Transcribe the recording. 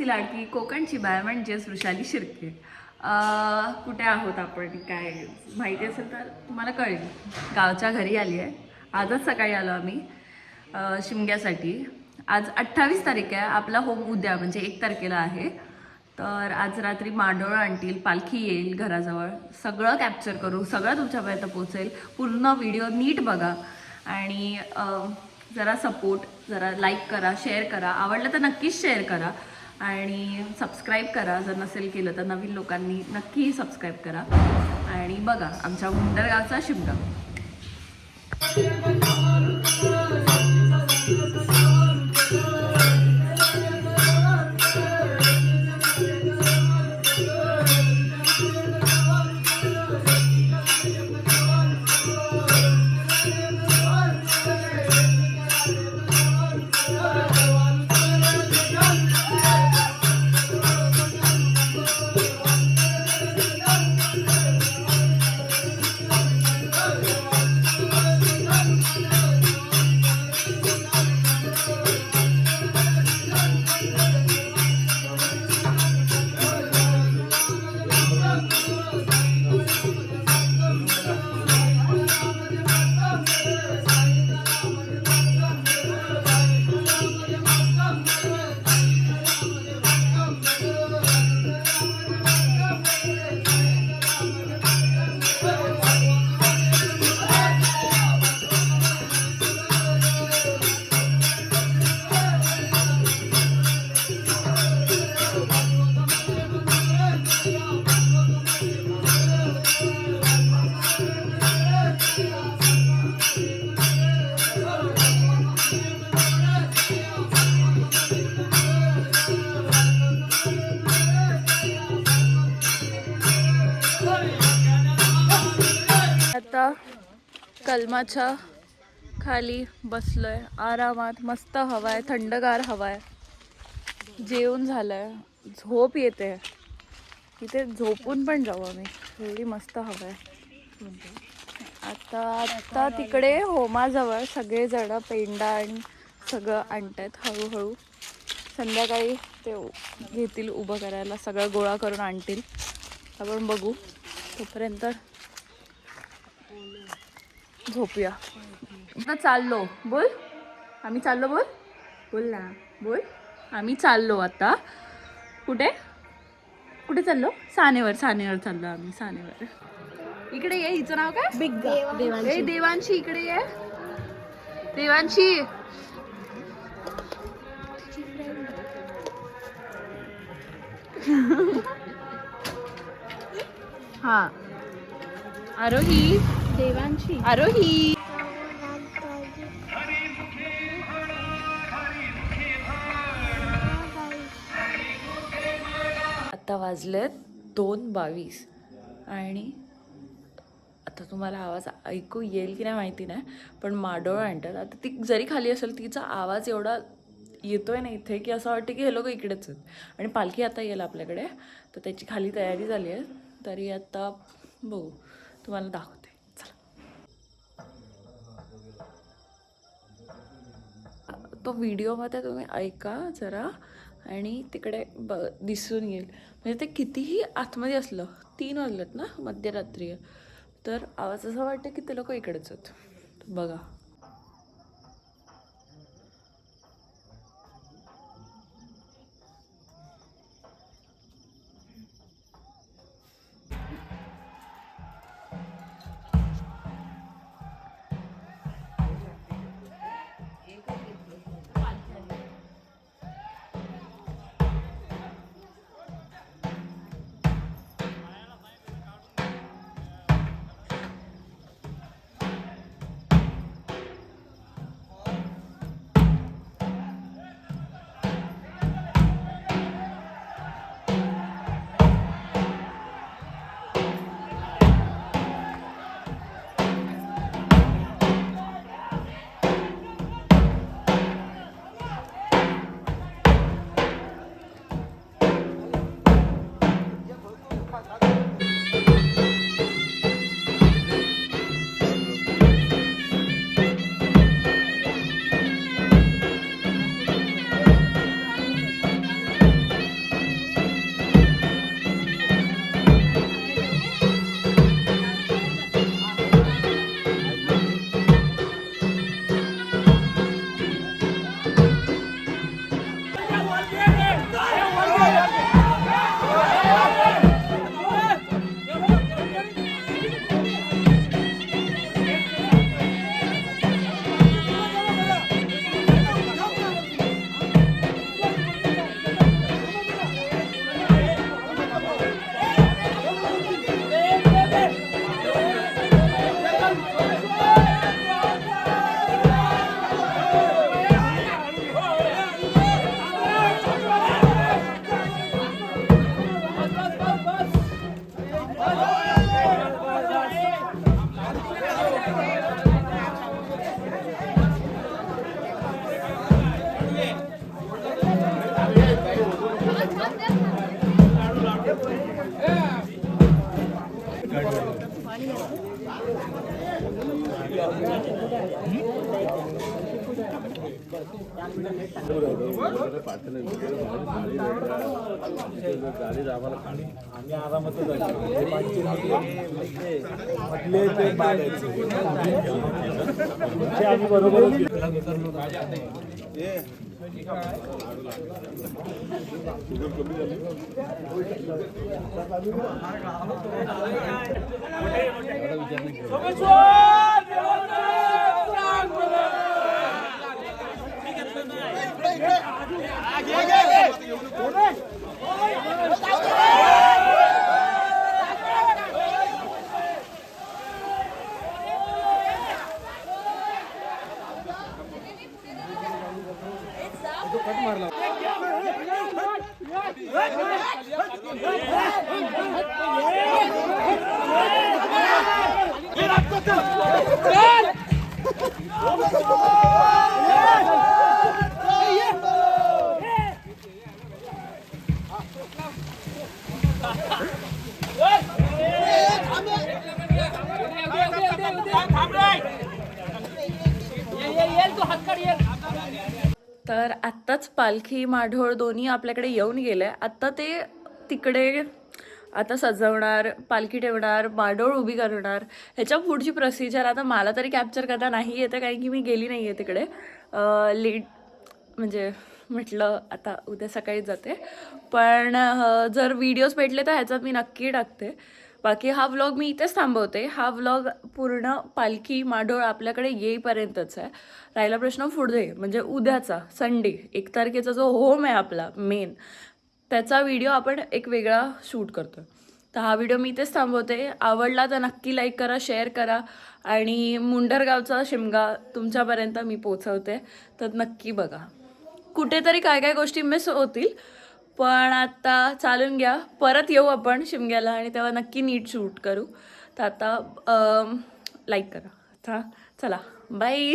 तुमची लाडकी कोकणची बाय म्हणजेच वृषाली शिर्के. कुठे आहोत आपण काय माहिती असेल तर तुम्हाला कळेल. गावच्या घरी आली आहे. आजच सकाळी आलो आम्ही शिमग्यासाठी. आज 28 तारीख आहे. आपला होम उद्या म्हणजे 1 तारखेला आहे. तर आज रात्री मांडोळं आणतील, पालखी येईल घराजवळ, सगळं कॅप्चर करू, सगळं तुमच्यापर्यंत पोहोचेल. पूर्ण व्हिडिओ नीट बघा आणि जरा सपोर्ट, जरा लाईक करा, शेअर करा, आवडलं तर नक्कीच शेअर करा आणि सबस्क्राईब करा. जर नसेल केलं तर नवीन लोकांनी नक्की सबस्क्राईब करा आणि बघा आमच्या गुंडरगावचा शिमगा. आता कलमाच्या खाली बसलोय आरामात. मस्त हवा आहे, थंडगार हवा आहे. जेवण झालंय, झोप येते. इथे झोपून पण जाऊ आम्ही, एवढी मस्त हवा आहे. आता तिकडे होमाजवळ सगळेजण पेंडा आणि सगळं आणतात हळूहळू. संध्याकाळी ते घेतील उभं करायला, सगळं गोळा करून आणतील. आपण बघू, तोपर्यंत झोपूया. आता चाललो, बोल. आम्ही चाललो, बोल. बोल ना, बोल. आम्ही चाललो आता. कुठे कुठे चाललो? सानेवर चाललो आम्ही, सानेवर. इकडे ये. हिचं नाव काय? देवांशी. देवांशी इकडे ये. देवांशी. हा आरोही. देवांशी. आरोही. आता वाजलेत 2:22 आणि आता तुम्हाला आवाज ऐकू येईल की नाही माहिती नाही, पण माडोळं आणतात. आता ती जरी खाली असेल, तिचा आवाज एवढा येतोय ना इथे की असं वाटतं की हे लोक इकडेच आहेत. आणि पालखी आता येईल आपल्याकडे, तर त्याची खाली तयारी झाली आहे. तरी आता बघू, तुम्हाला दाखवते. तो व्हिडिओमध्ये तुम्ही ऐका जरा आणि तिकडे दिसून येईल. म्हणजे ते कितीही आतमध्ये असलं, 3 वाजलेत ना, मध्यरात्री आहे, तर आवाज असा वाटतं की ते लोक इकडेच आहेत. बघा. तर आत्ताच पालखी माढोळ दोन्ही आपल्याकडे येऊन गेले. आत्ता ते तिकडे आता सजवणार, पालखी ठेवणार, माढोळ उभी करणार. ह्याच्या पुढची प्रोसिजर आता मला तरी कॅप्चर करता नाही येते, कारण की मी गेली नाही आहे तिकडे. लेट म्हणजे म्हटलं आता उद्या सकाळी जाते. पण जर व्हिडिओज भेटले तर ह्याच्यात मी नक्की टाकते. बाकी हा व्लॉग मी इथेच थांबवते. हा व्लॉग पूर्ण पालखी माढोळ आपल्याकडे येईपर्यंतच आहे. राहिला प्रश्न पुढे म्हणजे उद्याचा संडे 1 तारखेचा जो होम आहे आपला मेन, त्याचा व्हिडिओ आपण एक वेगळा शूट करतो. तर हा व्हिडिओ मी इथेच थांबवते. आवडला तर नक्की लाईक करा, शेअर करा आणि मुंडरगावचा शिमगा तुमच्यापर्यंत मी पोचवते, तर नक्की बघा. कुठेतरी काय काय गोष्टी मिस होतील, पण आता चालून घ्या. परत येऊ आपण शिमग्याला आणि तेव्हा नक्की नीट शूट करू. तर आता लाईक करा. आता चला बाय.